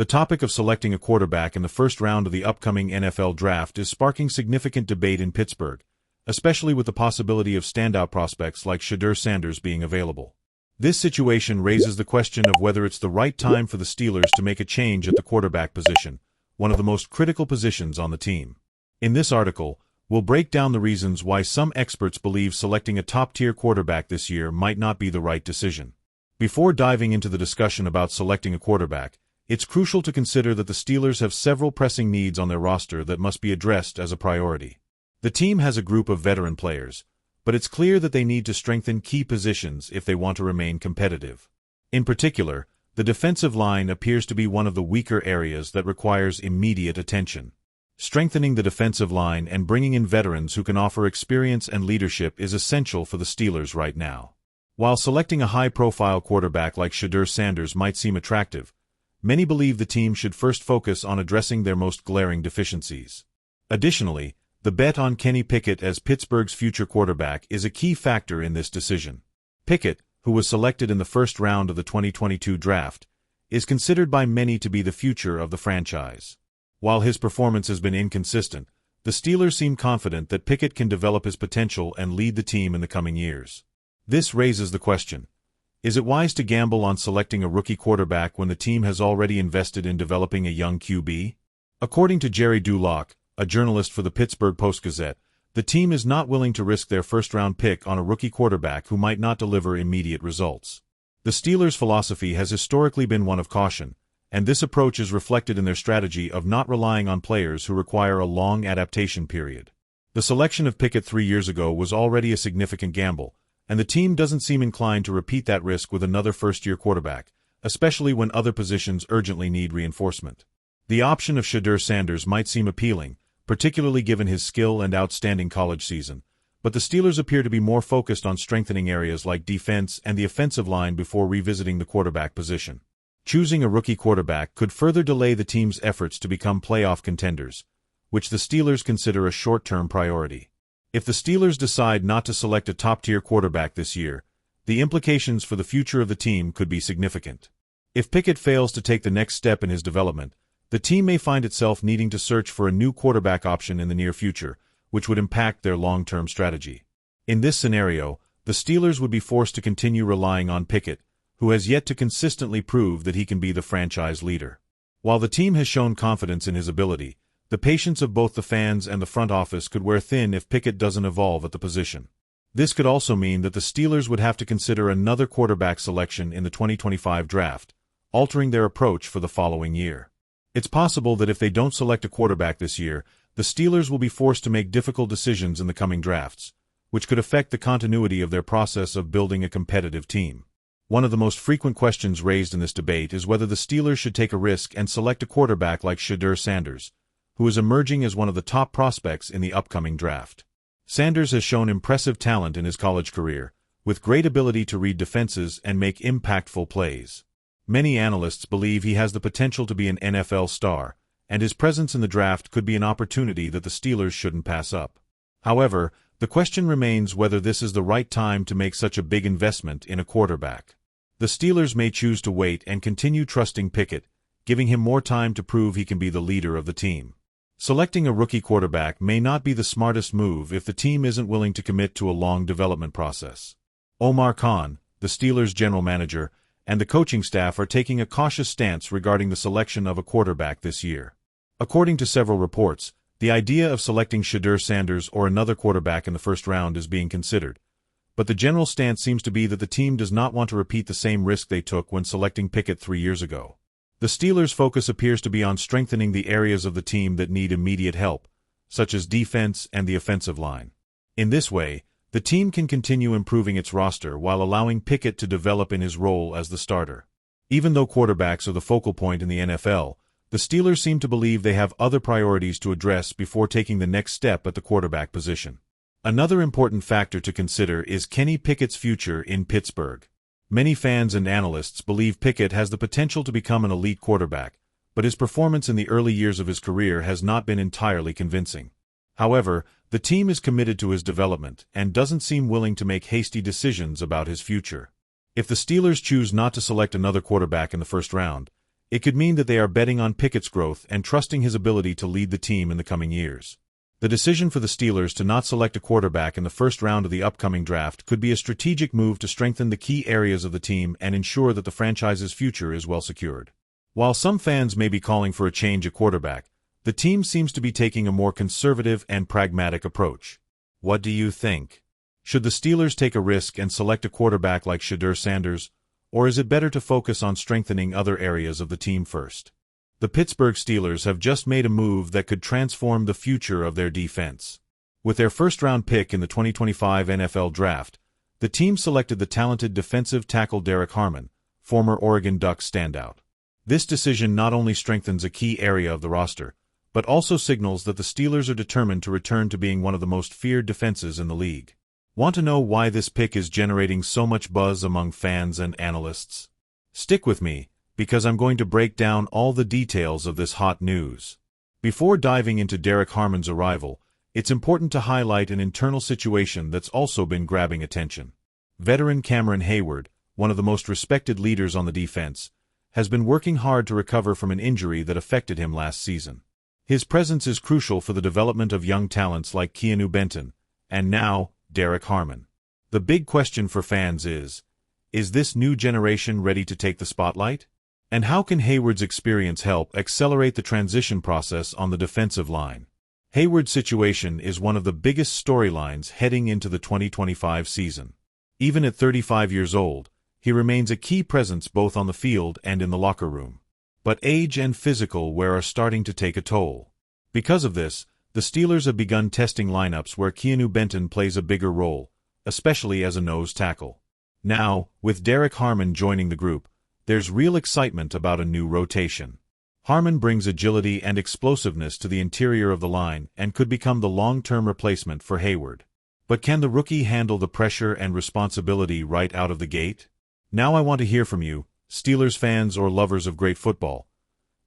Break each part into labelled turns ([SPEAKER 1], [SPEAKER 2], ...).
[SPEAKER 1] The topic of selecting a quarterback in the first round of the upcoming NFL draft is sparking significant debate in Pittsburgh, especially with the possibility of standout prospects like Shedeur Sanders being available. This situation raises the question of whether it's the right time for the Steelers to make a change at the quarterback position, one of the most critical positions on the team. In this article, we'll break down the reasons why some experts believe selecting a top-tier quarterback this year might not be the right decision. Before diving into the discussion about selecting a quarterback, it's crucial to consider that the Steelers have several pressing needs on their roster that must be addressed as a priority. The team has a group of veteran players, but it's clear that they need to strengthen key positions if they want to remain competitive. In particular, the defensive line appears to be one of the weaker areas that requires immediate attention. Strengthening the defensive line and bringing in veterans who can offer experience and leadership is essential for the Steelers right now. While selecting a high-profile quarterback like Shedeur Sanders might seem attractive, many believe the team should first focus on addressing their most glaring deficiencies. Additionally, the bet on Kenny Pickett as Pittsburgh's future quarterback is a key factor in this decision. Pickett, who was selected in the first round of the 2022 draft, is considered by many to be the future of the franchise. While his performance has been inconsistent, the Steelers seem confident that Pickett can develop his potential and lead the team in the coming years. This raises the question: is it wise to gamble on selecting a rookie quarterback when the team has already invested in developing a young QB? According to Jerry Duloc, a journalist for the Pittsburgh Post-Gazette, the team is not willing to risk their first-round pick on a rookie quarterback who might not deliver immediate results. The Steelers' philosophy has historically been one of caution, and this approach is reflected in their strategy of not relying on players who require a long adaptation period. The selection of Pickett 3 years ago was already a significant gamble, and the team doesn't seem inclined to repeat that risk with another first-year quarterback, especially when other positions urgently need reinforcement. The option of Shedeur Sanders might seem appealing, particularly given his skill and outstanding college season, but the Steelers appear to be more focused on strengthening areas like defense and the offensive line before revisiting the quarterback position. Choosing a rookie quarterback could further delay the team's efforts to become playoff contenders, which the Steelers consider a short-term priority. If the Steelers decide not to select a top-tier quarterback this year, the implications for the future of the team could be significant. If Pickett fails to take the next step in his development, the team may find itself needing to search for a new quarterback option in the near future, which would impact their long-term strategy. In this scenario, the Steelers would be forced to continue relying on Pickett, who has yet to consistently prove that he can be the franchise leader. While the team has shown confidence in his ability, the patience of both the fans and the front office could wear thin if Pickett doesn't evolve at the position. This could also mean that the Steelers would have to consider another quarterback selection in the 2025 draft, altering their approach for the following year. It's possible that if they don't select a quarterback this year, the Steelers will be forced to make difficult decisions in the coming drafts, which could affect the continuity of their process of building a competitive team. One of the most frequent questions raised in this debate is whether the Steelers should take a risk and select a quarterback like Shedeur Sanders, who is emerging as one of the top prospects in the upcoming draft. Sanders has shown impressive talent in his college career, with great ability to read defenses and make impactful plays. Many analysts believe he has the potential to be an NFL star, and his presence in the draft could be an opportunity that the Steelers shouldn't pass up. However, the question remains whether this is the right time to make such a big investment in a quarterback. The Steelers may choose to wait and continue trusting Pickett, giving him more time to prove he can be the leader of the team. Selecting a rookie quarterback may not be the smartest move if the team isn't willing to commit to a long development process. Omar Khan, the Steelers' general manager, and the coaching staff are taking a cautious stance regarding the selection of a quarterback this year. According to several reports, the idea of selecting Shedeur Sanders or another quarterback in the first round is being considered, but the general stance seems to be that the team does not want to repeat the same risk they took when selecting Pickett 3 years ago. The Steelers' focus appears to be on strengthening the areas of the team that need immediate help, such as defense and the offensive line. In this way, the team can continue improving its roster while allowing Pickett to develop in his role as the starter. Even though quarterbacks are the focal point in the NFL, the Steelers seem to believe they have other priorities to address before taking the next step at the quarterback position. Another important factor to consider is Kenny Pickett's future in Pittsburgh. Many fans and analysts believe Pickett has the potential to become an elite quarterback, but his performance in the early years of his career has not been entirely convincing. However, the team is committed to his development and doesn't seem willing to make hasty decisions about his future. If the Steelers choose not to select another quarterback in the first round, It could mean that they are betting on Pickett's growth and trusting his ability to lead the team in the coming years. The decision for the Steelers to not select a quarterback in the first round of the upcoming draft could be a strategic move to strengthen the key areas of the team and ensure that the franchise's future is well secured. While some fans may be calling for a change at quarterback, the team seems to be taking a more conservative and pragmatic approach. What do you think? Should the Steelers take a risk and select a quarterback like Shedeur Sanders, or is it better to focus on strengthening other areas of the team first? The Pittsburgh Steelers have just made a move that could transform the future of their defense. With their first-round pick in the 2025 NFL Draft, the team selected the talented defensive tackle Derrick Harmon, former Oregon Ducks standout. This decision not only strengthens a key area of the roster, but also signals that the Steelers are determined to return to being one of the most feared defenses in the league. Want to know why this pick is generating so much buzz among fans and analysts? Stick with me, because I'm going to break down all the details of this hot news. Before diving into Derrick Harmon's arrival, it's important to highlight an internal situation that's also been grabbing attention. Veteran Cameron Heyward, one of the most respected leaders on the defense, has been working hard to recover from an injury that affected him last season. His presence is crucial for the development of young talents like Keanu Benton, and now, Derrick Harmon. The big question for fans is this new generation ready to take the spotlight? And how can Heyward's experience help accelerate the transition process on the defensive line? Heyward's situation is one of the biggest storylines heading into the 2025 season. Even at 35 years old, he remains a key presence both on the field and in the locker room. But age and physical wear are starting to take a toll. Because of this, the Steelers have begun testing lineups where Keanu Benton plays a bigger role, especially as a nose tackle. Now, with Derrick Harmon joining the group, there's real excitement about a new rotation. Harmon brings agility and explosiveness to the interior of the line and could become the long-term replacement for Heyward. But can the rookie handle the pressure and responsibility right out of the gate? Now I want to hear from you, Steelers fans or lovers of great football.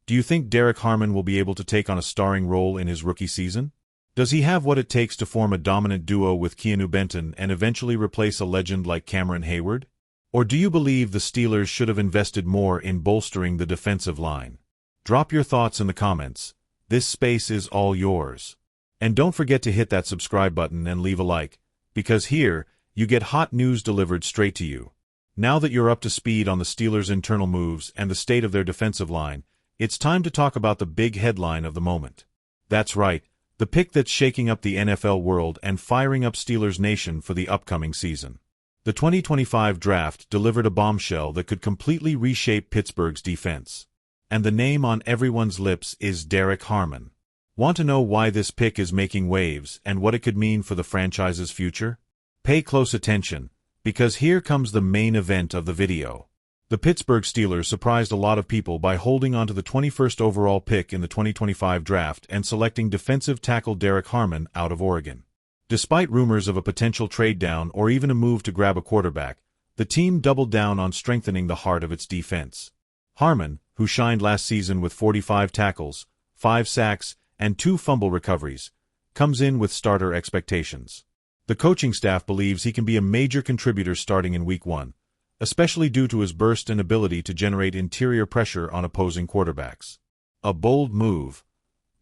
[SPEAKER 1] Do you think Derrick Harmon will be able to take on a starring role in his rookie season? Does he have what it takes to form a dominant duo with Keanu Benton and eventually replace a legend like Cameron Heyward? Or do you believe the Steelers should have invested more in bolstering the defensive line? Drop your thoughts in the comments. This space is all yours. And don't forget to hit that subscribe button and leave a like, because here, you get hot news delivered straight to you. Now that you're up to speed on the Steelers' internal moves and the state of their defensive line, it's time to talk about the big headline of the moment. That's right, the pick that's shaking up the NFL world and firing up Steelers Nation for the upcoming season. The 2025 draft delivered a bombshell that could completely reshape Pittsburgh's defense. And the name on everyone's lips is Derrick Harmon. Want to know why this pick is making waves and what it could mean for the franchise's future? Pay close attention, because here comes the main event of the video. The Pittsburgh Steelers surprised a lot of people by holding onto the 21st overall pick in the 2025 draft and selecting defensive tackle Derrick Harmon out of Oregon. Despite rumors of a potential trade down or even a move to grab a quarterback, the team doubled down on strengthening the heart of its defense. Harmon, who shined last season with 45 tackles, 5 sacks, and 2 fumble recoveries, comes in with starter expectations. The coaching staff believes he can be a major contributor starting in Week 1, especially due to his burst and ability to generate interior pressure on opposing quarterbacks. A bold move,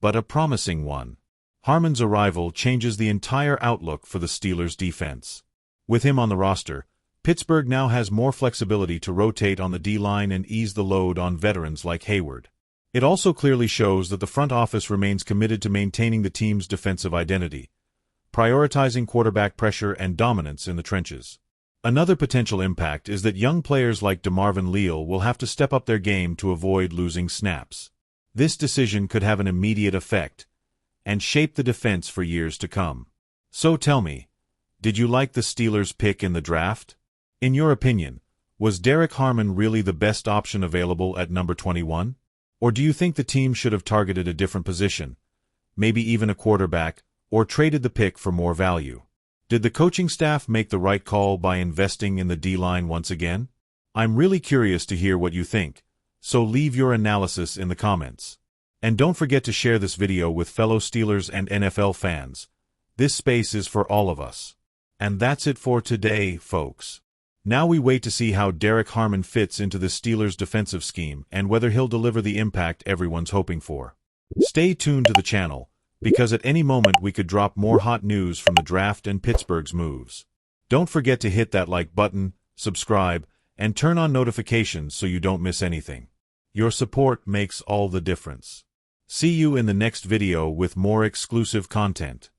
[SPEAKER 1] but a promising one. Harmon's arrival changes the entire outlook for the Steelers' defense. With him on the roster, Pittsburgh now has more flexibility to rotate on the D-line and ease the load on veterans like Heyward. It also clearly shows that the front office remains committed to maintaining the team's defensive identity, prioritizing quarterback pressure and dominance in the trenches. Another potential impact is that young players like DeMarvin Leal will have to step up their game to avoid losing snaps. This decision could have an immediate effect and shape the defense for years to come. So tell me, did you like the Steelers' pick in the draft? In your opinion, was Derrick Harmon really the best option available at number 21? Or do you think the team should have targeted a different position, maybe even a quarterback, or traded the pick for more value? Did the coaching staff make the right call by investing in the D-line once again? I'm really curious to hear what you think, so leave your analysis in the comments. And don't forget to share this video with fellow Steelers and NFL fans. This space is for all of us. And that's it for today, folks. Now we wait to see how Derrick Harmon fits into the Steelers' defensive scheme and whether he'll deliver the impact everyone's hoping for. Stay tuned to the channel, because at any moment we could drop more hot news from the draft and Pittsburgh's moves. Don't forget to hit that like button, subscribe, and turn on notifications so you don't miss anything. Your support makes all the difference. See you in the next video with more exclusive content.